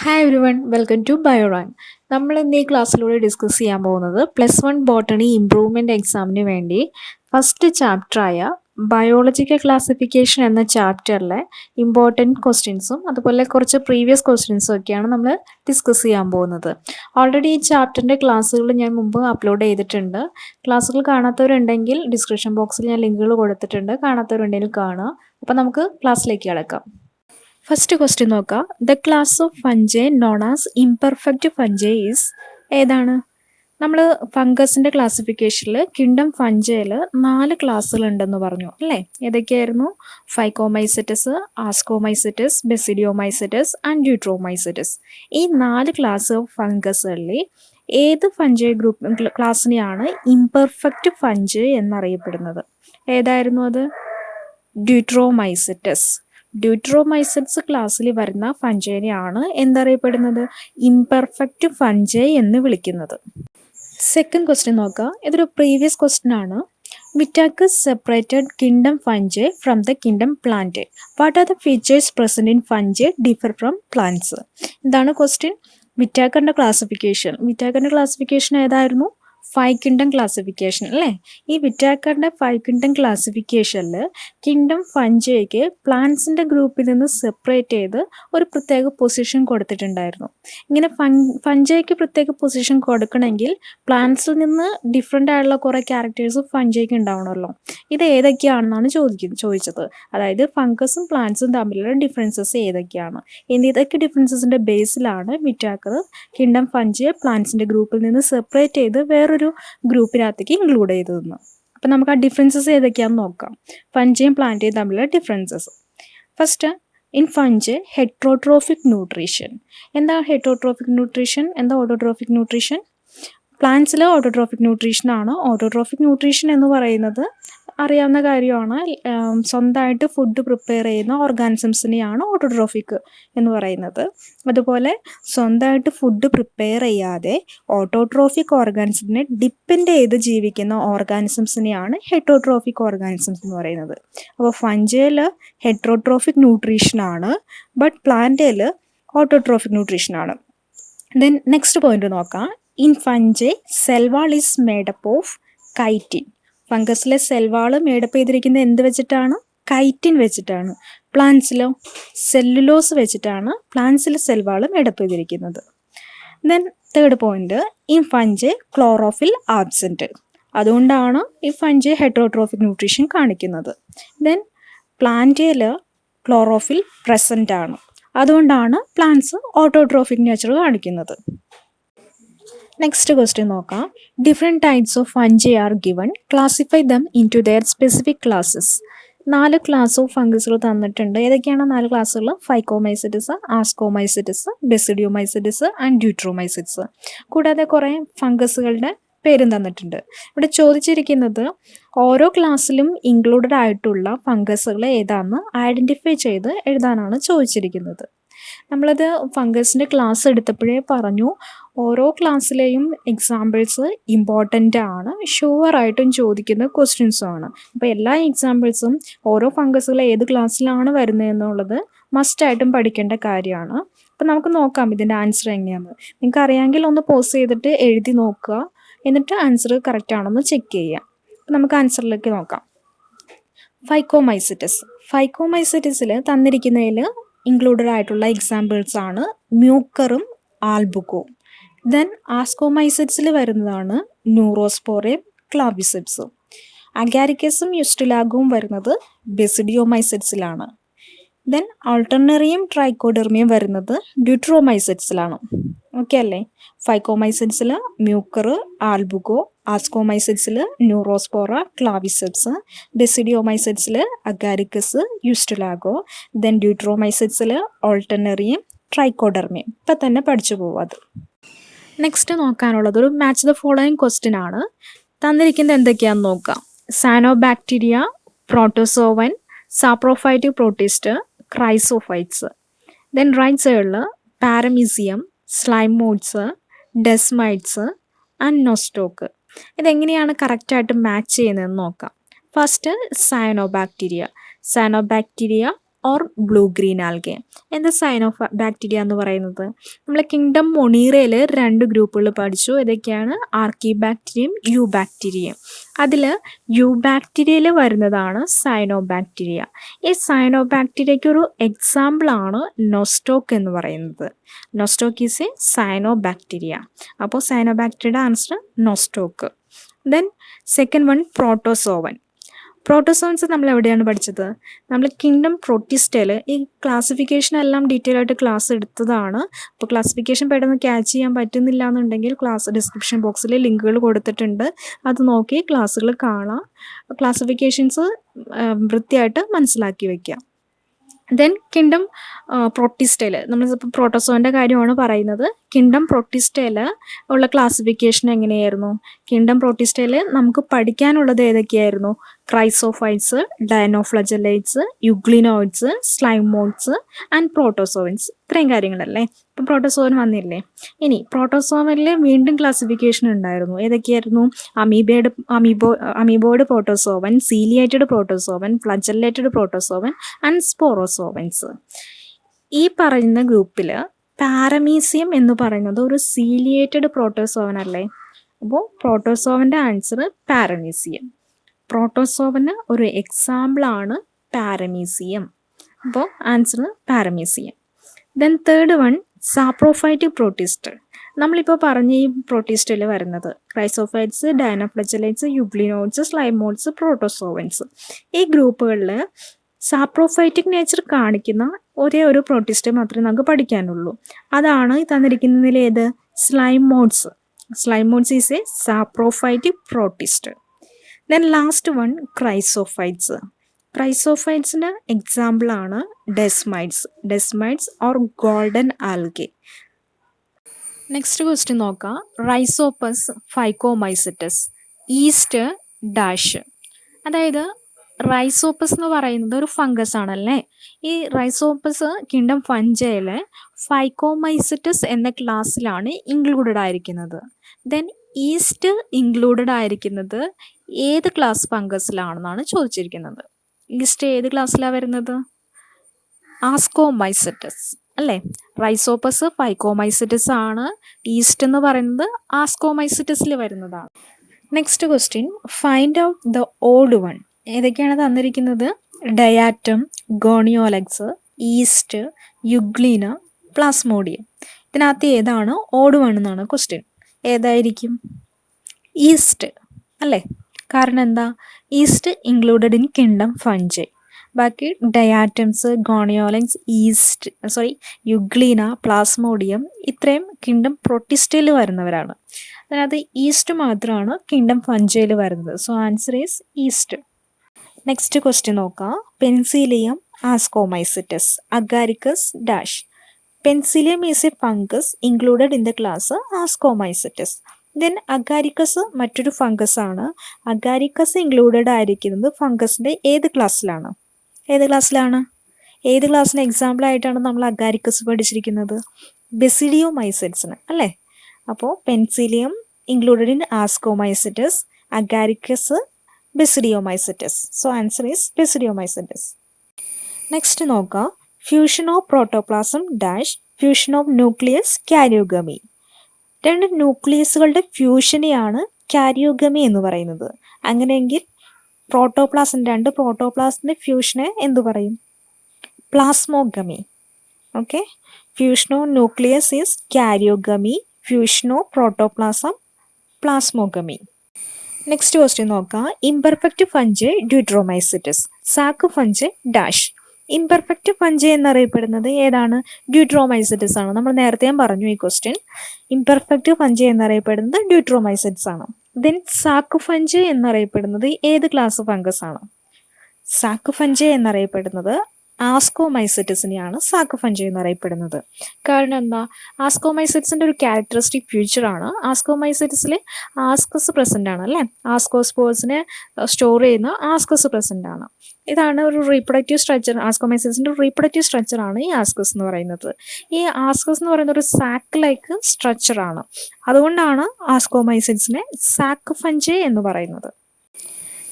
Hi everyone welcome to ബയോറാൻ. നമ്മൾ ഇന്ന് ഈ ക്ലാസ്സിലൂടെ ഡിസ്കസ് ചെയ്യാൻ പോകുന്നത് +1 ബോട്ടണി ഇംപ്രൂവ്മെൻ്റ് എക്സാമിന് വേണ്ടി ഫസ്റ്റ് ചാപ്റ്ററായ ബയോളജിക്കൽ ക്ലാസിഫിക്കേഷൻ എന്ന ചാപ്റ്ററിലെ ഇമ്പോർട്ടൻറ്റ് ക്വസ്റ്റ്യൻസും അതുപോലെ കുറച്ച് പ്രീവിയസ് ക്വസ്റ്റ്യൻസും ഒക്കെയാണ് നമ്മൾ ഡിസ്കസ് ചെയ്യാൻ പോകുന്നത്. ഓൾറെഡി ഈ ചാപ്റ്ററിൻ്റെ ക്ലാസ്സുകൾ ഞാൻ മുമ്പ് അപ്ലോഡ് ചെയ്തിട്ടുണ്ട്. ക്ലാസ്സുകൾ കാണാത്തവരുണ്ടെങ്കിൽ ഡിസ്ക്രിപ്ഷൻ ബോക്സിൽ ഞാൻ ലിങ്കുകൾ കൊടുത്തിട്ടുണ്ട്. കാണാത്തവരുണ്ടെങ്കിൽ കാണുക. അപ്പോൾ നമുക്ക് ക്ലാസ്സിലേക്ക് കിടക്കാം. ഫസ്റ്റ് ക്വസ്റ്റ്യൻ നോക്കാം. The class of fungi known as imperfect fungi is ഏതാണ്? നമ്മൾ ഫംഗസിൻ്റെ ക്ലാസിഫിക്കേഷനിൽ കിങ്ഡം ഫഞ്ചൈയിൽ 4 ക്ലാസ്സുകൾ ഉണ്ടെന്ന് പറഞ്ഞു അല്ലേ? ഏതൊക്കെയായിരുന്നു? ഫൈക്കോമൈസെറ്റസ്, ആസ്കോമൈസെറ്റസ്, ബെസിഡിയോമൈസെറ്റസ് ആൻഡ് ഡ്യൂട്രോമൈസെറ്റസ്. ഈ 4 ക്ലാസ് ഓഫ് ഫംഗസുകളിൽ ഏത് ഫഞ്ചൈ ഗ്രൂപ്പ് ക്ലാസ്സിനെയാണ് ഇംപെർഫെക്റ്റ് ഫഞ്ചൈ എന്നറിയപ്പെടുന്നത്? ഏതായിരുന്നു അത്? ഡ്യൂട്രോമൈസെറ്റസ്. ഡ്യൂട്രോമൈസെറ്റ്സ് ക്ലാസ്സിൽ വരുന്ന ഫഞ്ചൈനെയാണ് എന്തറിയപ്പെടുന്നത്? ഇംപെർഫെക്റ്റ് ഫഞ്ചൈ എന്ന് വിളിക്കുന്നത്. സെക്കൻഡ് ക്വസ്റ്റ്യൻ നോക്കുക. ഇതൊരു പ്രീവിയസ് ക്വസ്റ്റ്യൻ ആണ്. Whittaker's separated kingdom fungi from the kingdom plant. What are the features present in fungi differ from plants? ഇതാണ് ക്വസ്റ്റ്യൻ. വിറ്റാക്കറിൻ്റെ ക്ലാസിഫിക്കേഷൻ ഏതായിരുന്നു? 5 കിങ്ഡം ക്ലാസിഫിക്കേഷൻ അല്ലേ? ഈ വിറ്റാക്കറിൻ്റെ 5 കിങ്ഡം ക്ലാസിഫിക്കേഷനിൽ കിങ്ഡം ഫഞ്ചൈക്ക് പ്ലാന്റ്സിൻ്റെ ഗ്രൂപ്പിൽ നിന്ന് സെപ്പറേറ്റ് ചെയ്ത് ഒരു പ്രത്യേക പൊസിഷൻ കൊടുത്തിട്ടുണ്ടായിരുന്നു. ഇങ്ങനെ ഫഞ്ചൈക്ക് പ്രത്യേക പൊസിഷൻ കൊടുക്കണമെങ്കിൽ പ്ലാന്റ്സിൽ നിന്ന് ഡിഫറെൻ്റ് ആയിട്ടുള്ള കുറേ ക്യാരക്ടേഴ്സ് ഫഞ്ചൈക്ക് ഉണ്ടാവണമല്ലോ. ഇത് ഏതൊക്കെയാണെന്നാണ് ചോദിച്ചത്. അതായത് ഫംഗസും പ്ലാന്റ്സും തമ്മിലുള്ള ഡിഫറൻസസ് ഏതൊക്കെയാണ്? ഇതൊക്കെ ഡിഫറൻസസിൻ്റെ ബേസിലാണ് വിറ്റാക്കർ കിങ്ഡം ഫഞ്ചൈ പ്ലാന്റ്സിൻ്റെ ഗ്രൂപ്പിൽ നിന്ന് സെപ്പറേറ്റ് ചെയ്ത് വേറൊരു ഗ്രൂപ്പിനകത്തേക്ക് ഇൻക്ലൂഡ് ചെയ്തതെന്ന്. അപ്പം നമുക്ക് ആ ഡിഫറൻസസ് ഏതൊക്കെയാണെന്ന് നോക്കാം. ഫഞ്ചൈയും പ്ലാന്റേയും തമ്മിലുള്ള differences. First, in fungi heterotrophic nutrition. എന്താ ഹെട്രോട്രോഫിക് ന്യൂട്രീഷൻ? എന്താ ഓട്ടോട്രോഫിക് ന്യൂട്രീഷൻ? പ്ലാന്റ്സിൽ ഓട്ടോട്രോഫിക് ന്യൂട്രീഷൻ ആണ്. ഓട്ടോട്രോഫിക് ന്യൂട്രീഷൻ എന്ന് പറയുന്നത് അറിയാവുന്ന കാര്യമാണ്. സ്വന്തമായിട്ട് ഫുഡ് പ്രിപ്പയർ ചെയ്യുന്ന ഓർഗാനിസംസിനെയാണ് ഓട്ടോട്രോഫിക് എന്ന് പറയുന്നത്. അതുപോലെ സ്വന്തമായിട്ട് ഫുഡ് പ്രിപ്പയർ ചെയ്യാതെ ഓട്ടോട്രോഫിക് ഓർഗാനിസത്തിനെ ഡിപ്പെൻഡ് ചെയ്ത് ജീവിക്കുന്ന ഓർഗാനിസംസിനെയാണ് ഹെട്രോട്രോഫിക് ഓർഗാനിസംസ് എന്ന് പറയുന്നത്. അപ്പോൾ ഫഞ്ചൈയിൽ ഹെട്രോട്രോഫിക് ന്യൂട്രീഷനാണ്, ബട്ട് പ്ലാന്റിൽ ഓട്ടോട്രോഫിക് ന്യൂട്രീഷനാണ്. ദെൻ നെക്സ്റ്റ് പോയിന്റ് നോക്കാം. In fungi cell wall is made up of chitin. ഫംഗസിലെ cell wall made up ചെയ്തിരിക്കുന്നത് എന്ത് വെച്ചിട്ടാണ്? കൈറ്റിൻ വെച്ചിട്ടാണ്. പ്ലാന്റ്സിലോ സെല്ലുലോസ് വെച്ചിട്ടാണ് പ്ലാന്റ്സിലെ സെൽ വാള് മേഡപ്പ് ചെയ്തിരിക്കുന്നത്. Then third point, in fungi chlorophyll absent. അതുകൊണ്ടാണ് ഈ ഫഞ്ചൈ ഹെട്രോട്രോഫിക് ന്യൂട്രീഷൻ കാണിക്കുന്നത്. ദെൻ പ്ലാന്റിൽ ക്ലോറോഫിൽ പ്രസൻ്റ് ആണ്. അതുകൊണ്ടാണ് പ്ലാന്റ്സ് ഓട്ടോട്രോഫിക് നേച്ചർ കാണിക്കുന്നത്. നെക്സ്റ്റ് ക്വസ്റ്റ്യൻ നോക്കാം. Different types of fungi are given. Classify them into their specific classes. 4 class of ഫംഗസുകൾ തന്നിട്ടുണ്ട്. ഏതൊക്കെയാണ് 4 ക്ലാസ്സുകൾ? Phycomycetes, ascomycetes, basidiomycetes and deuteromycetes. കൂടാതെ കുറേ ഫംഗസുകളുടെ പേരും തന്നിട്ടുണ്ട്. ഇവിടെ ചോദിച്ചിരിക്കുന്നത് ഓരോ ക്ലാസ്സിലും ഇൻക്ലൂഡഡ് ആയിട്ടുള്ള ഫംഗസുകൾ ഏതാണെന്ന് ഐഡൻറ്റിഫൈ ചെയ്ത് എഴുതാനാണ് ചോദിച്ചിരിക്കുന്നത്. നമ്മളത് ഫംഗസിൻ്റെ ക്ലാസ് എടുത്തപ്പോഴേ പറഞ്ഞു, ഓരോ ക്ലാസ്സിലെയും എക്സാമ്പിൾസ് ഇമ്പോർട്ടൻ്റ് ആണ്, ഷുവറായിട്ടും ചോദിക്കുന്ന ക്വസ്റ്റ്യൻസും ആണ്. അപ്പോൾ എല്ലാ എക്സാമ്പിൾസും ഓരോ ഫംഗസുകൾ ഏത് ക്ലാസ്സിലാണ് വരുന്നത് എന്നുള്ളത് മസ്റ്റായിട്ടും പഠിക്കേണ്ട കാര്യമാണ്. അപ്പോൾ നമുക്ക് നോക്കാം ഇതിൻ്റെ ആൻസർ എങ്ങനെയാണെന്ന്. നിങ്ങൾക്ക് അറിയാമെങ്കിൽ ഒന്ന് പോസ് ചെയ്തിട്ട് എഴുതി നോക്കുക, എന്നിട്ട് ആൻസർ കറക്റ്റ് ആണെന്ന് ചെക്ക് ചെയ്യുക. അപ്പോൾ നമുക്ക് ആൻസറിലേക്ക് നോക്കാം. ഫൈക്കോമൈസെറ്റസിൽ തന്നിരിക്കുന്നതിൽ ഇൻക്ലൂഡഡ് ആയിട്ടുള്ള എക്സാമ്പിൾസ് ആണ് മ്യൂക്കറും ആൽബുക്കവും. ദെൻ ആസ്കോമൈസെറ്റ്സിൽ വരുന്നതാണ് ന്യൂറോസ്പോറയും ക്ലാവിസെപ്സും. അഗാരിക്കസും യുസ്റ്റിലാഗും വരുന്നത് ബെസിഡിയോമൈസെറ്റ്സിലാണ്. ദെൻ ആൾട്ടർനറിയും ട്രൈക്കോഡെർമിയും വരുന്നത് ഡ്യൂട്രോമൈസെറ്റ്സിലാണ്. ഓക്കെ അല്ലേ? ഫൈക്കോമൈസെറ്റ്സിൽ മ്യൂക്കർ, ആൽബുക്കോ, ആസ്കോമൈസെറ്റ്സിൽ ന്യൂറോസ്പോറ, ക്ലാവിസെപ്സ്, ബെസിഡിയോമൈസെറ്റ്സിൽ അഗാരിക്കസ്, യുസ്റ്റിലാഗോ, ദെൻ ഡ്യൂട്രോമൈസെറ്റ്സിൽ ഓൾട്ടർനറിയും ട്രൈക്കോഡെർമിയും. ഇപ്പം തന്നെ പഠിച്ചു പോകും അത്. നെക്സ്റ്റ് നോക്കാനുള്ളത് ഒരു മാച്ച് ദ ഫോളോയിങ് ക്വസ്റ്റ്യൻ ആണ്. തന്നിരിക്കുന്നത് എന്തൊക്കെയാണെന്ന് നോക്കാം. Cyanobacteria, protozoan, saprophyte protist, chrysophytes. Then right സൈഡിൽ paramecium, slime moulds, desmids and Nostoc. ഇതെങ്ങനെയാണ് കറക്റ്റായിട്ട് മാച്ച് ചെയ്യുന്നതെന്ന് നോക്കാം. First cyanobacteria or blue green algae. എന്താ സൈനോ ബാക്ടീരിയ എന്ന് പറയുന്നത്? നമ്മൾ കിങ്ഡം മൊണീറയിൽ 2 ഗ്രൂപ്പുകൾ പഠിച്ചു. ഏതൊക്കെയാണ്? ആർക്കി ബാക്ടീരിയയും യു ബാക്ടീരിയയും. അതിൽ യു ബാക്ടീരിയയിൽ വരുന്നതാണ് സൈനോ ബാക്ടീരിയ. ഈ സൈനോ ബാക്ടീരിയയ്ക്ക് ഒരു എക്സാമ്പിളാണ് നോസ്റ്റോക്ക് എന്ന് പറയുന്നത്. Nostoc is a cyanobacteria. അപ്പോൾ സൈനോ ബാക്ടീരിയയുടെ answer Nostoc. Then second one protozoan. Protozoans നമ്മൾ എവിടെയാണ് പഠിച്ചത്? നമ്മൾ കിങ്ഡം പ്രൊട്ടിസ്റ്റയിൽ ഈ ക്ലാസിഫിക്കേഷൻ എല്ലാം ഡീറ്റെയിൽ ആയിട്ട് ക്ലാസ് എടുത്തതാണ്. അപ്പോൾ ക്ലാസിഫിക്കേഷൻ പെട്ടെന്ന് ക്യാച്ച് ചെയ്യാൻ പറ്റുന്നില്ല എന്നുണ്ടെങ്കിൽ ക്ലാസ് ഡിസ്ക്രിപ്ഷൻ ബോക്സിൽ ലിങ്കുകൾ കൊടുത്തിട്ടുണ്ട്. അത് നോക്കി ക്ലാസ്സുകൾ കാണാം. ക്ലാസിഫിക്കേഷൻസ് വൃത്തിയായിട്ട് മനസ്സിലാക്കി വയ്ക്കുക. ദെൻ കിങ്ഡം പ്രൊട്ടിസ്റ്റയിൽ നമ്മളിപ്പോൾ പ്രോട്ടോസോവൻ്റെ കാര്യമാണ് പറയുന്നത്. കിങ്ഡം പ്രൊട്ടിസ്റ്റയിൽ ഉള്ള ക്ലാസിഫിക്കേഷൻ എങ്ങനെയായിരുന്നു? കിങ്ഡം പ്രൊട്ടിസ്റ്റയിൽ നമുക്ക് പഠിക്കാനുള്ളത് ഏതൊക്കെയായിരുന്നു? Chrysophytes, ഡയനോഫ്ലജലേറ്റ്സ്, യുഗ്ലിനോയിഡ്സ്, സ്ലൈമോയിഡ്സ് and protozoans. ഇത്രയും കാര്യങ്ങളല്ലേ. ഇപ്പം പ്രോട്ടോസോവൻ വന്നില്ലേ. ഇനി പ്രോട്ടോസോവനിൽ വീണ്ടും ക്ലാസിഫിക്കേഷൻ ഉണ്ടായിരുന്നു. ഏതൊക്കെയായിരുന്നു? Amoeboid protozoan, ciliated protozoan, flagellated protozoan and sporozoans. ഈ പറയുന്ന ഗ്രൂപ്പിൽ പാരമീസിയം എന്ന് പറയുന്നത് ഒരു സീലിയേറ്റഡ് പ്രോട്ടോസോവൻ അല്ലേ. അപ്പോൾ പ്രോട്ടോസോവൻ്റെ ആൻസർ പാരമീസിയം. പ്രോട്ടോസോവന് ഒരു എക്സാമ്പിളാണ് പാരമീസിയം. അപ്പോൾ answer paramecium. Then third one saprophytic protist. നമ്മളിപ്പോൾ പറഞ്ഞ ഈ പ്രോട്ടിസ്റ്റിൽ വരുന്നത് ക്രൈസോഫൈറ്റ്സ്, ഡയനോഫ്ലജലേറ്റ്സ്, യുഗ്ലിനോയിഡ്സ്, സ്ലൈമോയിഡ്സ്, പ്രോട്ടോസോവൻസ്. ഈ ഗ്രൂപ്പുകളിൽ സാപ്രോഫൈറ്റിക് നേച്ചർ കാണിക്കുന്ന ഒരേ ഒരു പ്രോട്ടിസ്റ്റ് മാത്രമേ നമുക്ക് പഠിക്കാനുള്ളൂ. അതാണ് തന്നിരിക്കുന്നതിൽ ഏത്? Slime moulds. Slime moulds is a saprophytic protist. Then last one chrysophytes. ക്രൈസോഫൈറ്റ്സിന് എക്സാമ്പിളാണ് desmids or golden algae. Next question നോക്കാം. Rhizopus phycomycetes yeast dash. അതായത് റൈസോപ്പസ് എന്ന് പറയുന്നത് ഒരു ഫംഗസ് ആണല്ലേ. ഈ റൈസോപ്പസ് കിങ്ഡം ഫഞ്ചയിലെ ഫൈക്കോമൈസെറ്റസ് എന്ന ക്ലാസ്സിലാണ് ഇൻക്ലൂഡഡ് ആയിരിക്കുന്നത്. ദെൻ ഈസ്റ്റ് ഇൻക്ലൂഡഡ് ആയിരിക്കുന്നത് ഏത് ക്ലാസ് ഫംഗസിലാണെന്നാണ് ചോദിച്ചിരിക്കുന്നത്. ഈസ്റ്റ് ഏത് ക്ലാസ്സിലാണ് വരുന്നത്? ആസ്കോമൈസെറ്റസ് അല്ലേ. റൈസോപ്പസ് ഫൈക്കോമൈസെറ്റസ് ആണ്. ഈസ്റ്റ് എന്ന് പറയുന്നത് ആസ്കോമൈസെറ്റസിൽ വരുന്നതാണ്. Next question, find out the odd one. ഏതൊക്കെയാണ് തന്നിരിക്കുന്നത്? Diatom, Gonyaulax, yeast, Euglena, Plasmodium. ഇതിനകത്ത് ഏതാണ് ഓഡ് വൺ എന്നാണ് ക്വസ്റ്റ്യൻ. ഏതായിരിക്കും? ഈസ്റ്റ് അല്ലേ. കാരണം എന്താ? Yeast included in kingdom fungi. ബാക്കി ഡയാറ്റംസ്, ഗോണിയോലക്സ്, യുഗ്ലീന, പ്ലാസ്മോഡിയം ഇത്രയും കിങ്ഡം പ്രൊട്ടിസ്റ്റയിൽ വരുന്നവരാണ്. അതിനകത്ത് ഈസ്റ്റ് മാത്രമാണ് കിങ്ഡം ഫഞ്ചൈയിൽ വരുന്നത്. So answer is yeast. Next question നോക്കാം. Penicillium ascomycetes Agaricus dash. Penicillium is a fungus included in the class ascomycetes. Then Agaricus മറ്റൊരു ഫംഗസ് ആണ്. അഗാരിക്കസ് ഇൻക്ലൂഡഡ് ആയിരിക്കുന്നത് ഫംഗസിൻ്റെ ഏത് ക്ലാസ്സിലാണ്? ഏത് ക്ലാസ്സിന് എക്സാമ്പിൾ ആയിട്ടാണ് നമ്മൾ അഗാരിക്കസ് പഠിച്ചിരിക്കുന്നത്? ബെസിഡിയോമൈസെറ്റ്സിന് അല്ലേ. അപ്പോൾ Penicillium included in ascomycetes, Agaricus basidiomycetes. So answer is basidiomycetes. Next നോക്കാം. Fusion of protoplasm dash fusion of nucleus karyogamy. 2 ന്യൂക്ലിയസുകളുടെ ഫ്യൂഷനെയാണ് കാരിയോഗമി എന്ന് പറയുന്നത്. അങ്ങനെയെങ്കിൽ രണ്ട് പ്രോട്ടോപ്ലാസത്തിൻ്റെ ഫ്യൂഷനെ എന്തു പറയും? Plasmogamy. Okay. Fusion of nucleus is karyogamy, fusion of protoplasm plasmogamy. Next question നോക്കാം. Imperfect fungi deuteromycetes sac fungi dash. Imperfect fungi എന്നറിയപ്പെടുന്നത് ഏതാണ്? ഡ്യൂട്രോമൈസെറ്റസ് ആണ്. നമ്മൾ നേരത്തെ പറഞ്ഞു ഈ ക്വസ്റ്റ്യൻ. ഇംപെർഫെക്റ്റ് ഫഞ്ചൈ എന്നറിയപ്പെടുന്നത് ഡ്യൂട്രോമൈസെറ്റസ് ആണ്. ദെൻ സാക്ക് ഫഞ്ചൈ എന്നറിയപ്പെടുന്നത് ഏത് ക്ലാസ് ഫംഗസ് ആണ്? സാക്ക് ഫഞ്ചൈ എന്നറിയപ്പെടുന്നത് ആസ്കോമൈസെറ്റസിനെയാണ് സാക്ക് ഫഞ്ചൈ എന്നറിയപ്പെടുന്നത്. കാരണം എന്താ? ആസ്കോമൈസെറ്റസിൻ്റെ ഒരു ക്യാരക്ടറിസ്റ്റിക് ഫീച്ചറാണ് ആസ്കോമൈസെറ്റസിൽ ആസ്കസ് പ്രസൻ്റ് ആണ് അല്ലേ. ആസ്കോസ്പോർസിനെ സ്റ്റോർ ചെയ്യുന്ന ആസ്കസ് പ്രസൻ്റ് ആണ്. ഇതാണ് ഒരു റീപ്രൊഡക്റ്റീവ് സ്ട്രക്ചർ. ആസ്കോമൈസെറ്റസിൻ്റെ ഒരു റീപ്രൊഡക്റ്റീവ് സ്ട്രക്ചറാണ് ഈ ആസ്കസ് എന്ന് പറയുന്നത്. ഈ ആസ്കസ് എന്ന് പറയുന്നത് ഒരു സാക്ക് ലൈക്ക് സ്ട്രക്ചറാണ്. അതുകൊണ്ടാണ് ആസ്കോമൈസെറ്റസിനെ സാക്ക് ഫഞ്ചൈ എന്ന് പറയുന്നത്.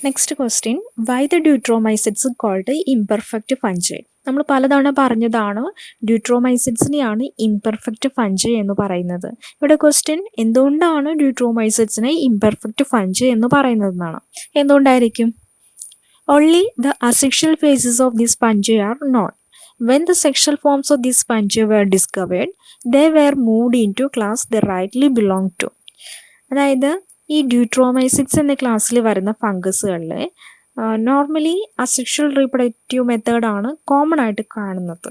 Next question, why the deuteromycetes called imperfect fungi? നമ്മൾ പലതവണ പറഞ്ഞതാണ് ഡ്യൂട്രോമൈസിഡ്സിനെയാണ് ഇംപെർഫെക്റ്റ് ഫഞ്ചൈ എന്ന് പറയുന്നത്. ഇവിടെ ക്വസ്റ്റ്യൻ, എന്തുകൊണ്ടാണ് ഡ്യൂട്രോമൈസിഡ്സിനെ ഇംപെർഫെക്റ്റ് ഫഞ്ചൈ എന്ന് പറയുന്നതെന്നാണ്. എന്തുകൊണ്ടായിരിക്കും? Only the asexual phases of this fungi are known. When the sexual forms of this fungi were discovered, they were moved into class they rightly belong to. അതായത് ഈ ഡ്യൂട്രോമൈസിഡ്സ് എന്ന ക്ലാസ്സിൽ വരുന്ന ഫംഗസുകളിൽ നോർമലി അസെക്ഷൽ റീപ്രൊഡക്റ്റീവ് മെത്തേഡാണ് common ആയിട്ട് കാണുന്നത്.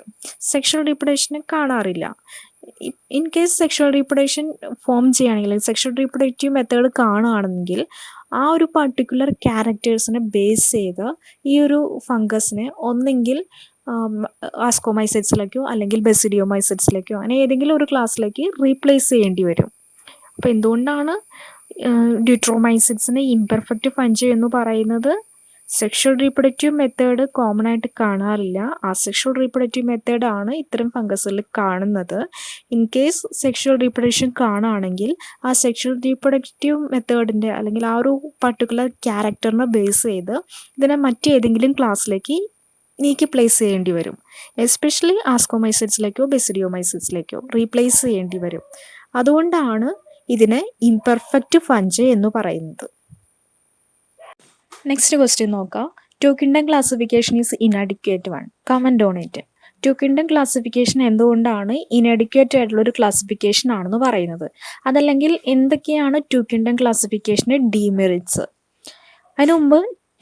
Sexual റീപ്രൊഡക്ഷന് കാണാറില്ല. In case sexual reproduction form ചെയ്യുകയാണെങ്കിൽ, സെക്ഷൽ റീപ്രൊഡക്റ്റീവ് മെത്തേഡ് കാണുകയാണെങ്കിൽ ആ ഒരു പർട്ടിക്കുലർ ക്യാരക്ടേഴ്സിനെ ബേസ് ചെയ്ത് ഈ ഒരു ഫംഗസിനെ ഒന്നെങ്കിൽ ആസ്കോമൈസൈഡ്സിലേക്കോ അല്ലെങ്കിൽ ബെസിഡിയോമൈസൈഡ്സിലേക്കോ അങ്ങനെ ഏതെങ്കിലും ഒരു ക്ലാസ്സിലേക്ക് റീപ്ലേസ് ചെയ്യേണ്ടി വരും. അപ്പോൾ എന്തുകൊണ്ടാണ് ഡ്യൂട്രോമൈസിഡ്സിനെ ഇംപെർഫെക്റ്റ് ഫഞ്ചൈ എന്ന് പറയുന്നത്? സെക്ഷൽ റീപ്രൊഡക്റ്റീവ് മെത്തേഡ് കോമൺ ആയിട്ട് കാണാറില്ല. അസെക്ഷൽ റീപ്രൊഡക്റ്റീവ് മെത്തേഡാണ് ഇത്തരം ഫംഗസിൽ കാണുന്നത്. ഇൻ കേസ് സെക്ഷൽ റീപ്രൊഡക്ഷൻ കാണുകയാണെങ്കിൽ ആ സെക്ഷൽ റീപ്രൊഡക്റ്റീവ് മെത്തേഡിൻ്റെ അല്ലെങ്കിൽ ആ ഒരു പർട്ടിക്കുലർ ക്യാരക്ടറിനെ ബേസ് ചെയ്ത് ഇതിനെ മറ്റേതെങ്കിലും ക്ലാസ്സിലേക്ക് നീക്കി പ്ലേസ് ചെയ്യേണ്ടി വരും. എസ്പെഷ്യലി ആസ്കോമൈസൈഡ്സിലേക്കോ ബെസിഡിയോമൈസൈഡ്സിലേക്കോ റീപ്ലേസ് ചെയ്യേണ്ടി വരും. അതുകൊണ്ടാണ് ഇതിനെ ഇംപെർഫെക്റ്റ് ഫഞ്ചൈ എന്ന് പറയുന്നത്. നെക്സ്റ്റ് ക്വസ്റ്റ്യൻ നോക്കാം. Two kingdom classification is inadequate one. Comment on it. Two kingdom classification എന്തുകൊണ്ടാണ് ഇൻഅഡിക്വേറ്റ് ആയിട്ടുള്ളൊരു ക്ലാസിഫിക്കേഷൻ ആണെന്ന് പറയുന്നത്? അതല്ലെങ്കിൽ എന്തൊക്കെയാണ് ടു കിങ്ഡം ക്ലാസിഫിക്കേഷൻ്റെ ഡീമെറിറ്റ്സ്? അതിനു മുമ്പ്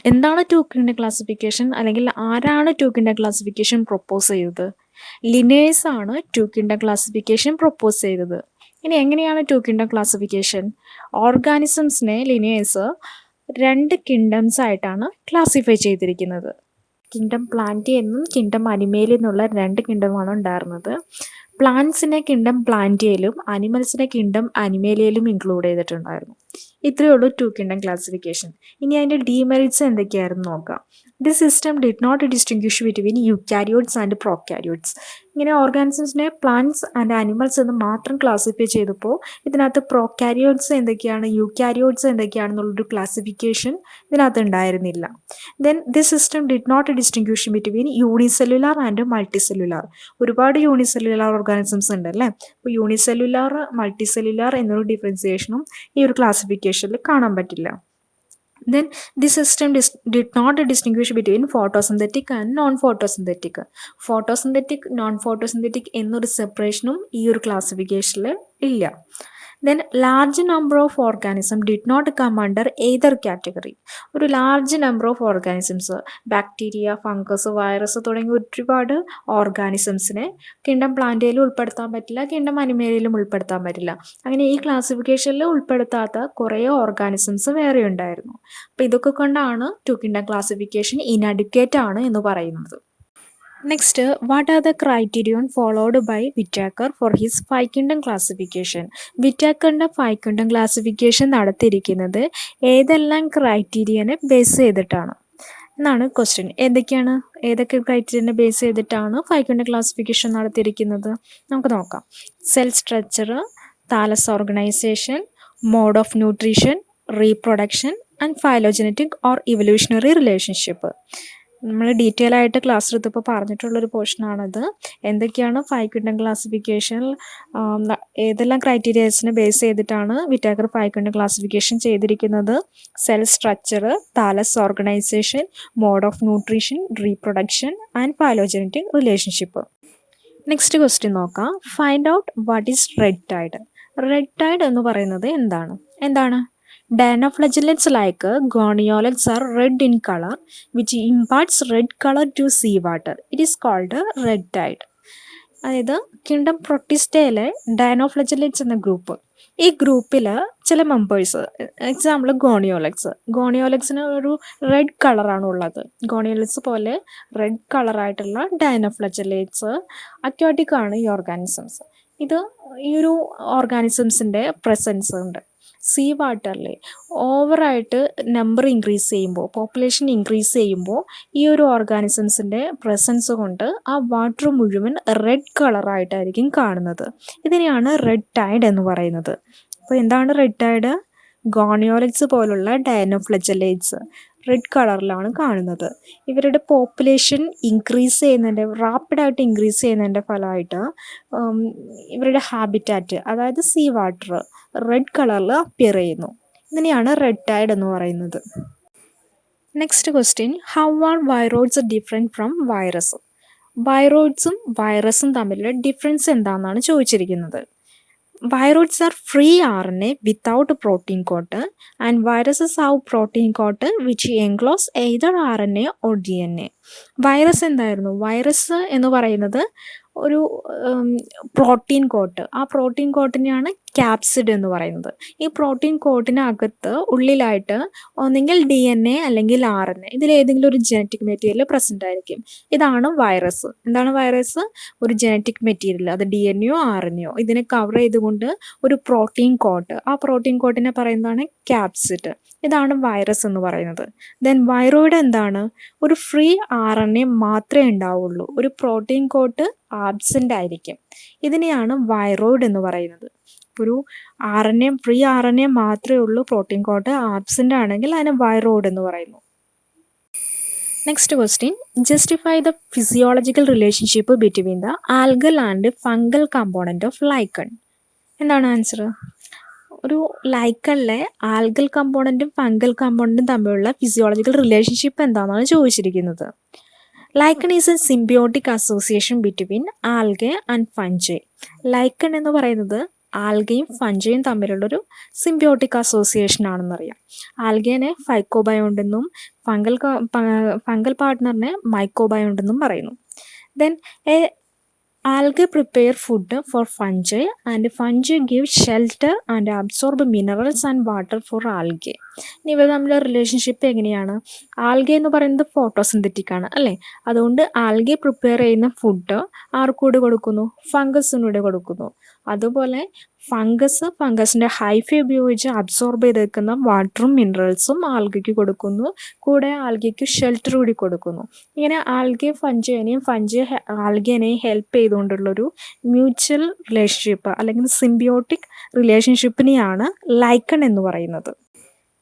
എന്താണ് ടു കിങ്ഡം ക്ലാസിഫിക്കേഷൻ, അല്ലെങ്കിൽ ആരാണ് ടു കിങ്ഡം ക്ലാസിഫിക്കേഷൻ പ്രൊപ്പോസ് ചെയ്തത്? ലിനേഴ്സ് ആണ് ടു കിങ്ഡം ക്ലാസിഫിക്കേഷൻ പ്രൊപ്പോസ് ചെയ്തത്. ഇനി എങ്ങനെയാണ് ടു കിങ്ഡം ക്ലാസിഫിക്കേഷൻ? ഓർഗാനിസംസിനെ ലിനേഴ്സ് 2 കിങ്ഡംസ് ആയിട്ടാണ് ക്ലാസിഫൈ ചെയ്തിരിക്കുന്നത്. കിങ്ഡം പ്ലാന്റി എന്നും കിങ്ഡം അനിമേലി എന്നുള്ള 2 കിങ്ഡമാണ് ഉണ്ടായിരുന്നത്. പ്ലാന്റ്സിനെ കിങ്ഡം പ്ലാന്റിയയിലും അനിമൽസിനെ കിങ്ഡം അനിമേലിയയിലും ഇൻക്ലൂഡ് ചെയ്തിട്ടുണ്ടായിരുന്നു. ഇത്രയേ ഉള്ളൂ ടു കിങ്ഡം ക്ലാസിഫിക്കേഷൻ. ഇനി അതിൻ്റെ ഡീമെറിറ്റ്സ് എന്തൊക്കെയായിരുന്നു നോക്കാം. This system did not distinguish between eukaryotes and prokaryotes. ഇങ്ങനെ ഓർഗാനിസംസിനെ പ്ലാന്റ്സ് ആൻഡ് ആനിമൽസ് എന്ന് മാത്രം ക്ലാസിഫൈ ചെയ്തപ്പോൾ ഇതിനകത്ത് പ്രോക്യാരിയോട്സ് എന്തൊക്കെയാണ്, യൂക്യാരിയോട്സ് എന്തൊക്കെയാണെന്നുള്ളൊരു ക്ലാസിഫിക്കേഷൻ ഇതിനകത്ത് ഉണ്ടായിരുന്നില്ല. Then this system did not distinguish between unicellular and multicellular. ഒരുപാട് യൂണിസെല്ലുലാർ ഓർഗാനിസംസ് ഉണ്ട് അല്ലേ. അപ്പോൾ യൂണിസെല്ലുലാർ മൾട്ടിസെല്ലുലാർ എന്നൊരു ഡിഫറൻസിയേഷനും ഈ ഒരു ക്ലാസിഫിക്കേഷനിൽ കാണാൻ പറ്റില്ല. Then this system did not distinguish between photosynthetic and non-photosynthetic. Photosynthetic, non-photosynthetic എന്നൊരു സെപ്പറേഷനും ഈ ഒരു ക്ലാസിഫിക്കേഷനിൽ ഇല്ല. Then large number of organisms did not come under either category. ഒരു large number of organisms, bacteria, fungus, virus തുടങ്ങിയ ഒരുപാട് ഓർഗാനിസംസിനെ കിങ്ഡം പ്ലാന്റിയയിലും ഉൾപ്പെടുത്താൻ പറ്റില്ല, kingdom അനിമേലിയയിലും ഉൾപ്പെടുത്താൻ പറ്റില്ല. അങ്ങനെ ഈ ക്ലാസിഫിക്കേഷനിൽ ഉൾപ്പെടുത്താത്ത കുറേ ഓർഗാനിസംസ് വേറെ ഉണ്ടായിരുന്നു. അപ്പോൾ ഇതൊക്കെ കൊണ്ടാണ് ടു കിങ്ഡം ക്ലാസിഫിക്കേഷൻ ഇൻഅഡിക്വേറ്റ് ആണ് എന്ന് പറയുന്നത്. Next, what are the criterion followed by Whittaker for his 5 kingdom classification? വിറ്റാക്കറിൻ്റെ 5 കിങ്ഡം ക്ലാസിഫിക്കേഷൻ നടത്തിയിരിക്കുന്നത് ഏതെല്ലാം ക്രൈറ്റീരിയനെ ബേസ് ചെയ്തിട്ടാണ് എന്നാണ് ക്വസ്റ്റ്യൻ. ഏതൊക്കെ ക്രൈറ്റീരിയനെ ബേസ് ചെയ്തിട്ടാണ് 5 കിങ്ഡം ക്ലാസിഫിക്കേഷൻ നടത്തിയിരിക്കുന്നത്? നമുക്ക് നോക്കാം. Cell structure, thallus organisation, mode of nutrition, reproduction and phylogenetic or evolutionary relationship. നമ്മൾ ഡീറ്റെയിൽ ആയിട്ട് ക്ലാസ് എടുത്തപ്പോൾ പറഞ്ഞിട്ടുള്ളൊരു പോർഷനാണത്. എന്തൊക്കെയാണ് 5 കിങ്ഡം ക്ലാസിഫിക്കേഷൻ, ഏതെല്ലാം ക്രൈറ്റീരിയസിനെ ബേസ് ചെയ്തിട്ടാണ് വിറ്റാക്കർ 5 കിങ്ഡം ക്ലാസിഫിക്കേഷൻ ചെയ്തിരിക്കുന്നത്? Cell structure, thallus organisation, mode of nutrition, reproduction and phylogenetic relationship. Next question നോക്കാം. Find out what is red tide. Red tide എന്ന് പറയുന്നത് എന്താണ്? Dinoflagellates like goniolates are red in color, which imparts red color to seawater. It is called red tide. അതായത് kingdom പ്രൊട്ടിസ്റ്റയിലെ ഡൈനോഫ്ലജലേറ്റ്സ് എന്ന group, ഈ ഗ്രൂപ്പിൽ ചില members, example ഗോണിയോലെക്സിന് ഒരു റെഡ് കളറാണ് ഉള്ളത്. ഗോണിയോലെക്സ് പോലെ റെഡ് കളറായിട്ടുള്ള ഡൈനോഫ്ലജലേറ്റ്സ് അക്വാട്ടിക് ആണ് ഈ ഓർഗാനിസംസ്. ഈ ഒരു ഓർഗാനിസംസിൻ്റെ പ്രസൻസ് ഉണ്ട്. സീ വാട്ടറിൽ ഓവറായിട്ട് നമ്പർ ഇൻക്രീസ് ചെയ്യുമ്പോൾ, പോപ്പുലേഷൻ ഇൻക്രീസ് ചെയ്യുമ്പോൾ ഈ ഒരു ഓർഗാനിസംസിൻ്റെ പ്രസൻസ് കൊണ്ട് ആ വാട്ടർ മുഴുവൻ റെഡ് കളറായിട്ടായിരിക്കും കാണുന്നത്. ഇതിനെയാണ് റെഡ് ടൈഡ് എന്ന് പറയുന്നത്. അപ്പോൾ എന്താണ് റെഡ് ടൈഡ്? ഗോണിയോലൈറ്റ്സ് പോലുള്ള ഡയനോഫ്ലജലേറ്റ്സ് റെഡ് കളറിലാണ് കാണുന്നത്. ഇവരുടെ പോപ്പുലേഷൻ ഇൻക്രീസ് ചെയ്യുന്നതിൻ്റെ റാപ്പിഡായിട്ട് ഇൻക്രീസ് ചെയ്യുന്നതിൻ്റെ ഫലമായിട്ട് ഇവരുടെ ഹാബിറ്റാറ്റ് അതായത് സീ വാട്ടർ റെഡ് കളറിൽ അപ്പിയർ ചെയ്യുന്നു. ഇതിനെയാണ് റെഡ് ടൈഡ് എന്ന് പറയുന്നത്. Next question, how are viroids different from virus? വൈറോയിഡ്സും വൈറസും തമ്മിലുള്ള ഡിഫറൻസ് എന്താണെന്നാണ് ചോദിച്ചിരിക്കുന്നത്. Viroids are free RNA without protein coat and viruses have protein coat which enclose either RNA or DNA. Virus എന്തായിരുന്നു? വൈറസ് എന്ന് പറയുന്നത് ഒരു പ്രോട്ടീൻ കോട്ട്. ആ പ്രോട്ടീൻ കോട്ടിനെയാണ് ക്യാപ്സിഡ് എന്ന് പറയുന്നത്. ഈ പ്രോട്ടീൻ കോട്ടിനകത്ത് ഉള്ളിലായിട്ട് ഒന്നെങ്കിൽ DNA അല്ലെങ്കിൽ RNA ഇതിലേതെങ്കിലും ഒരു ജനറ്റിക് മെറ്റീരിയൽ പ്രസൻ്റ് ആയിരിക്കും. ഇതാണ് വൈറസ്. എന്താണ് വൈറസ്? ഒരു ജനറ്റിക് മെറ്റീരിയൽ, അത് DNA RNA ഇതിനെ കവർ ചെയ്തുകൊണ്ട് ഒരു പ്രോട്ടീൻ കോട്ട്. ആ പ്രോട്ടീൻ കോട്ടിനെ പറയുന്നതാണ് ക്യാപ്സിഡ്. ഇതാണ് വൈറസ് എന്ന് പറയുന്നത്. ദെൻ വൈറോയിഡ് എന്താണ്? ഒരു ഫ്രീ RNA മാത്രമേ ഉണ്ടാവുള്ളൂ. ഒരു പ്രോട്ടീൻ കോട്ട് ആബ്സെൻ്റ് ആയിരിക്കും. ഇതിനെയാണ് വൈറോയിഡ് എന്ന് പറയുന്നത്. ഒരു ഫ്രീ RNA മാത്രമേ ഉള്ളൂ, പ്രോട്ടീൻ കോട്ട് ആബ്സെൻ്റ് ആണെങ്കിൽ അതിനെ വൈറോയിഡ് എന്ന് പറയുന്നു. Next question, justify the physiological relationship between the algal and fungal component of lichen. എന്താണ് ആൻസർ? ഒരു ലൈക്കണിലെ ആൽഗൽ കമ്പോണൻറ്റും ഫംഗൽ കമ്പോണൻറ്റും തമ്മിലുള്ള ഫിസിയോളജിക്കൽ റിലേഷൻഷിപ്പ് എന്താണെന്നാണ് ചോദിച്ചിരിക്കുന്നത്. Lichen is a symbiotic association between algae and fungi. Lichen എന്ന് പറയുന്നത് ആൽഗയും ഫഞ്ചയും തമ്മിലുള്ളൊരു സിംബിയോട്ടിക് അസോസിയേഷൻ ആണെന്നറിയാം. ആൽഗേനെ ഫൈക്കോബയോണ്ട് എന്നും fungal പാർട്ട്ണറിനെ മൈക്കോബയോണ്ട് എന്നും പറയുന്നു. Then algae prepare food for fungi and fungi give shelter and absorb minerals and water for algae. ഇനി ഇവ തമ്മിലുള്ള റിലേഷൻഷിപ്പ് എങ്ങനെയാണ്? Algae എന്ന് പറയുന്നത് ഫോട്ടോസിന്തറ്റിക് ആണ് അല്ലേ? അതുകൊണ്ട് ആൽഗെ പ്രിപ്പയർ ചെയ്യുന്ന ഫുഡ് ആർക്കൂടെ കൊടുക്കുന്നു? ഫംഗസിനൂടെ കൊടുക്കുന്നു. അതുപോലെ ഫംഗസിൻ്റെ ഹൈഫ ഉപയോഗിച്ച് അബ്സോർബ് ചെയ്തേക്കുന്ന വാട്ടറും മിനറൽസും ആൽഗയ്ക്ക് കൊടുക്കുന്നു. കൂടെ ആൽഗയ്ക്ക് ഷെൽട്ടർ കൂടി കൊടുക്കുന്നു. ഇങ്ങനെ ആൽഗെ ഫഞ്ചിനെയും ആൽഗേനെയും ഹെൽപ്പ് ചെയ്തുകൊണ്ടുള്ളൊരു മ്യൂച്വൽ റിലേഷൻഷിപ്പ് അല്ലെങ്കിൽ സിംബിയോട്ടിക് റിലേഷൻഷിപ്പിനെയാണ് ലൈക്കൺ എന്ന് പറയുന്നത്.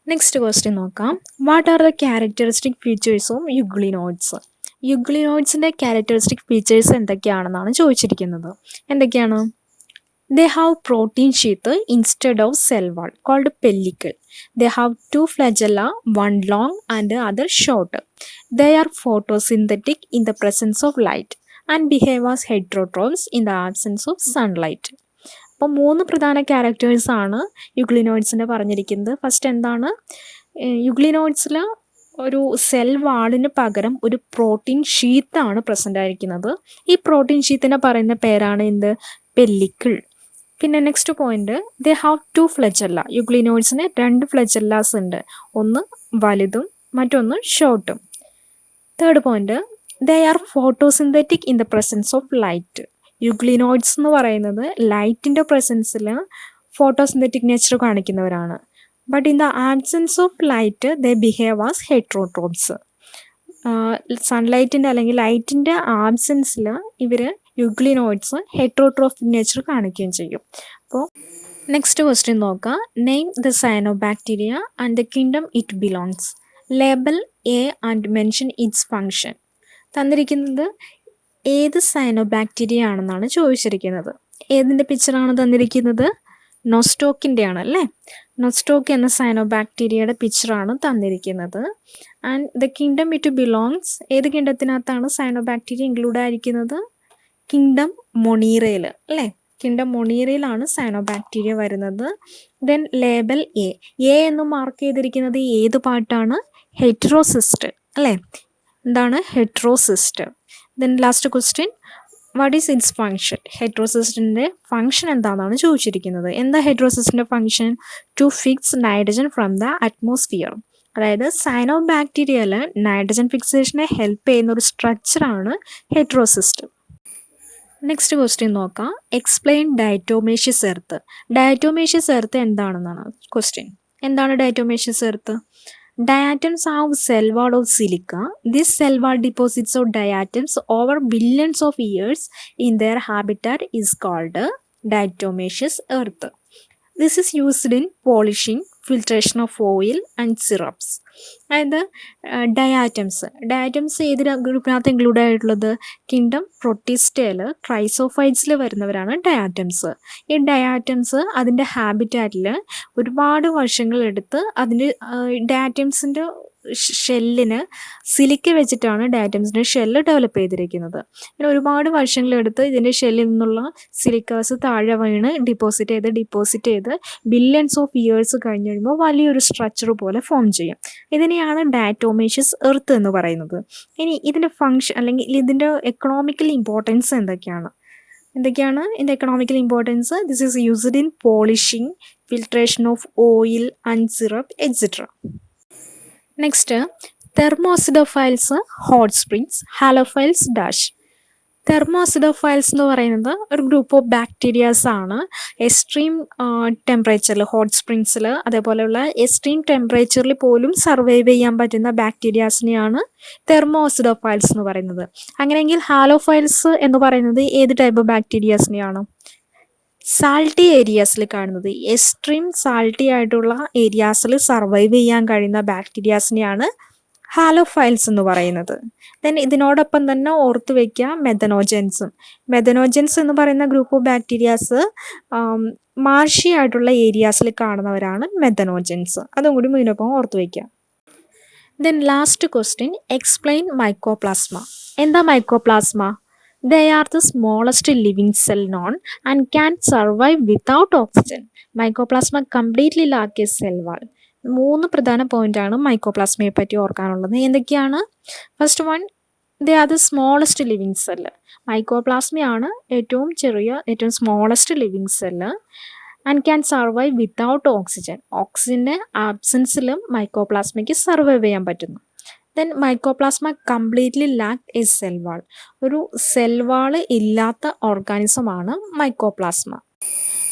നെക്സ്റ്റ് ക്വസ്റ്റ്യൻ നോക്കാം. What are the characteristic features of euglenoids? യുഗ്ലിനോയിഡ്സിൻ്റെ ക്യാരക്ടറിസ്റ്റിക് ഫീച്ചേഴ്സ് എന്തൊക്കെയാണെന്നാണ് ചോദിച്ചിരിക്കുന്നത്. എന്തൊക്കെയാണ്? They have protein sheath instead of cell wall called pellicle. They have two flagella, one long and the other short. They are photosynthetic in the presence of light and behave as heterotrophs in the absence of sunlight. അപ്പോൾ 3 പ്രധാന ക്യാരക്ടേഴ്സാണ് യുഗ്ലിനോയിഡ്സിൻ്റെ പറഞ്ഞിരിക്കുന്നത്. First എന്താണ്? യുഗ്ലിനോയിഡ്സിൽ ഒരു cell വാളിന് പകരം ഒരു protein ഷീത്താണ് present ആയിരിക്കുന്നത്. ഈ protein ഷീത്തിനെ പറയുന്ന പേരാണ് എന്ത്? പെല്ലിക്കിൾ. പിന്നെ next point, they have 2 flagella. യുഗ്ലിനോയിഡ്സിന് 2 ഫ്ലജല്ലാസ് ഉണ്ട്. ഒന്ന് വലുതും മറ്റൊന്ന് ഷോർട്ടും. Third point, they are photosynthetic in the presence of light. Euglenoids എന്ന് പറയുന്നത് ലൈറ്റിൻ്റെ പ്രസൻസിൽ ഫോട്ടോസിന്തറ്റിക് നേച്ചർ കാണിക്കുന്നവരാണ്. But in the absence of light they behave as heterotrophs. സൺലൈറ്റിൻ്റെ അല്ലെങ്കിൽ ലൈറ്റിൻ്റെ ആബ്സെൻസിൽ ഇവർ യുഗ്ലിനോയിഡ്സ് ഹെട്രോട്രോഫിക് നേച്ചർ കാണിക്കുകയും ചെയ്യും. അപ്പോൾ നെക്സ്റ്റ് ക്വസ്റ്റ്യൻ നോക്കാം. Name the cyanobacteria and the kingdom it belongs. Label A and mention it's function. തന്നിരിക്കുന്നത് ഏത് സയനോബാക്ടീരിയ ആണെന്നാണ് ചോദിച്ചിരിക്കുന്നത്. ഏതിൻ്റെ പിക്ചറാണ് തന്നിരിക്കുന്നത്? നൊസ്റ്റോക്കിൻ്റെ ആണ് അല്ലേ? നൊസ്റ്റോക്ക് എന്ന സയനോബാക്ടീരിയയുടെ പിക്ചറാണ് തന്നിരിക്കുന്നത്. And the kingdom it belongs. ഏത് കിങ്ഡത്തിനകത്താണ് സയനോബാക്ടീരിയ ഇൻക്ലൂഡ് ആയിരിക്കുന്നത്? കിങ്ഡം മൊണീറയിൽ അല്ലേ? കിങ്ഡം മൊണീറയിലാണ് സയനോബാക്ടീരിയ വരുന്നത്. Then label A. എ എന്ന് മാർക്ക് ചെയ്തിരിക്കുന്നത് ഏത് പാർട്ടാണ്? ഹെറ്ററോസിസ്റ്റ് അല്ലേ? എന്താണ് heterocyst? Then last question, what is its function? ഹെറ്ററോസിസ്റ്റിൻ്റെ ഫങ്ഷൻ എന്താണെന്നാണ് ചോദിച്ചിരിക്കുന്നത്. എന്താ ഹെറ്ററോസിസ്റ്റിൻ്റെ function? To fix nitrogen from the atmosphere. അതായത് സയനോബാക്ടീരിയയിൽ നൈട്രജൻ ഫിക്സേഷനെ ഹെൽപ്പ് ചെയ്യുന്ന ഒരു സ്ട്രക്ചറാണ് ഹെറ്ററോസിസ്റ്റ്. നെക്സ്റ്റ് ക്വസ്റ്റ്യൻ നോക്കാം. Explain diatomaceous earth. Diatomaceous earth എന്താണെന്നാണ് ക്വസ്റ്റ്യൻ. എന്താണ് diatomaceous earth? Diatoms have cell wall of silica. This cell wall deposits of diatoms over billions of years in their habitat is called diatomaceous earth. This is used in polishing, filtration of oil and syrups. അതായത് diatoms ഏത് ഗ്രൂപ്പിനകത്ത് include ആയിട്ടുള്ളത്? Kingdom പ്രൊട്ടിസ്റ്റയിൽ ട്രൈസോഫൈറ്റ്സിൽ വരുന്നവരാണ് diatoms. ഈ diatoms അതിൻ്റെ ഹാബിറ്റാറ്റിൽ ഒരുപാട് വർഷങ്ങളെടുത്ത് അതിൻ്റെ ഡയാറ്റംസിൻ്റെ ഷെല്ലിന് സിലിക്ക വെച്ചിട്ടാണ് ഡയാറ്റംസിൻ്റെ ഷെല്ല് ഡെവലപ്പ് ചെയ്തിരിക്കുന്നത്. ഇങ്ങനെ ഒരുപാട് വർഷങ്ങളെടുത്ത് ഇതിൻ്റെ ഷെല്ലിൽ നിന്നുള്ള സിലിക്കാസ് താഴെ വീണ് ഡിപ്പോസിറ്റ് ചെയ്ത് ബില്യൺസ് ഓഫ് ഇയേഴ്സ് കഴിഞ്ഞ് കഴിയുമ്പോൾ വലിയൊരു സ്ട്രക്ചർ പോലെ ഫോം ചെയ്യും. ഇതിനെയാണ് ഡയറ്റോമേഷ്യസ് എർത്ത് എന്ന് പറയുന്നത്. ഇനി ഇതിൻ്റെ ഫങ്ഷൻ അല്ലെങ്കിൽ ഇതിൻ്റെ എക്കണോമിക്കൽ ഇമ്പോർട്ടൻസ് എന്തൊക്കെയാണ് ഇതിൻ്റെ economical importance? This is used in polishing, filtration of oil and syrup etcetera. Next, thermoacidophiles, hot springs, halophiles dash. Thermoacidophiles എന്ന് പറയുന്നത് ഒരു ഗ്രൂപ്പ് ഓഫ് ബാക്ടീരിയാസ് ആണ്. എക്സ്ട്രീം ടെമ്പറേച്ചറിൽ, ഹോട്ട് സ്പ്രിങ്സിൽ അതേപോലെയുള്ള എക്സ്ട്രീം ടെമ്പറേച്ചറിൽ പോലും സർവൈവ് ചെയ്യാൻ പറ്റുന്ന ബാക്ടീരിയാസിനെയാണ് തെർമോസിഡോഫൈൽസ് എന്ന് പറയുന്നത്. അങ്ങനെയെങ്കിൽ ഹാലോഫൈൽസ് എന്ന് പറയുന്നത് ഏത് ടൈപ്പ് ബാക്ടീരിയാസിനെയാണ്? സാൾട്ടി ഏരിയാസിൽ കാണുന്നത്, എക്സ്ട്രീം സാൾട്ടി ആയിട്ടുള്ള ഏരിയാസിൽ സർവൈവ് ചെയ്യാൻ കഴിയുന്ന ബാക്ടീരിയാസിനെയാണ് ഹാലോഫൈൽസ് എന്ന് പറയുന്നത്. ദെൻ ഇതിനോടൊപ്പം തന്നെ ഓർത്ത് വയ്ക്കുക മെഥനോജൻസ് എന്ന് പറയുന്ന ഗ്രൂപ്പ് ഓഫ് ബാക്ടീരിയാസ് മാർഷി ആയിട്ടുള്ള ഏരിയാസിൽ കാണുന്നവരാണ് മെഥനോജൻസ്. അതും കൂടി ഇതിനൊപ്പം ഓർത്ത് വയ്ക്കുക. Then last question, explain mycoplasma. എന്താ mycoplasma? They are the smallest living cell known and can survive without oxygen. Mycoplasma completely lack a cell wall. 3 പ്രധാന പോയിന്റാണ് മൈക്കോപ്ലാസ്മയെ പറ്റി ഓർക്കാനുള്ളത്. എന്തൊക്കെയാണ്? First one, they are the smallest living cell. മൈക്കോപ്ലാസ്മയാണ് ഏറ്റവും smallest living cell. And can survive without oxygen. ഓക്സിജൻ്റെ ആബ്സെൻസിലും മൈക്കോപ്ലാസ്മയ്ക്ക് സർവൈവ് ചെയ്യാൻ പറ്റുന്നു. Then Mycoplasma completely lack a cell wall. ഒരു സെൽ വാള് ഇല്ലാത്ത ഓർഗാനിസമാണ് മൈക്കോപ്ലാസ്മ.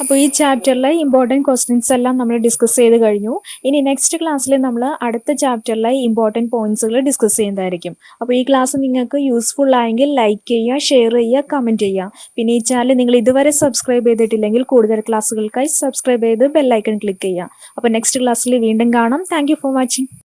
അപ്പോൾ ഈ ചാപ്റ്ററിലെ ഇമ്പോർട്ടൻറ്റ് ക്വസ്റ്റ്യൻസ് എല്ലാം നമ്മൾ ഡിസ്കസ് ചെയ്ത് കഴിഞ്ഞു. ഇനി നെക്സ്റ്റ് ക്ലാസ്സിൽ നമ്മൾ അടുത്ത ചാപ്റ്ററിലെ ഇമ്പോർട്ടൻറ്റ് പോയിന്റ്സുകൾ ഡിസ്കസ് ചെയ്യുന്നതായിരിക്കും. അപ്പോൾ ഈ ക്ലാസ് നിങ്ങൾക്ക് യൂസ്ഫുൾ ആയെങ്കിൽ ലൈക്ക് ചെയ്യുക, ഷെയർ ചെയ്യുക, കമൻറ്റ് ചെയ്യുക. പിന്നെ ഈ ചാനൽ നിങ്ങൾ ഇതുവരെ സബ്സ്ക്രൈബ് ചെയ്തിട്ടില്ലെങ്കിൽ കൂടുതൽ ക്ലാസ്സുകൾക്കായി സബ്സ്ക്രൈബ് ചെയ്ത് ബെല്ലൈക്കൺ ക്ലിക്ക് ചെയ്യുക. അപ്പോൾ നെക്സ്റ്റ് ക്ലാസ്സിൽ വീണ്ടും കാണാം. Thank you for watching.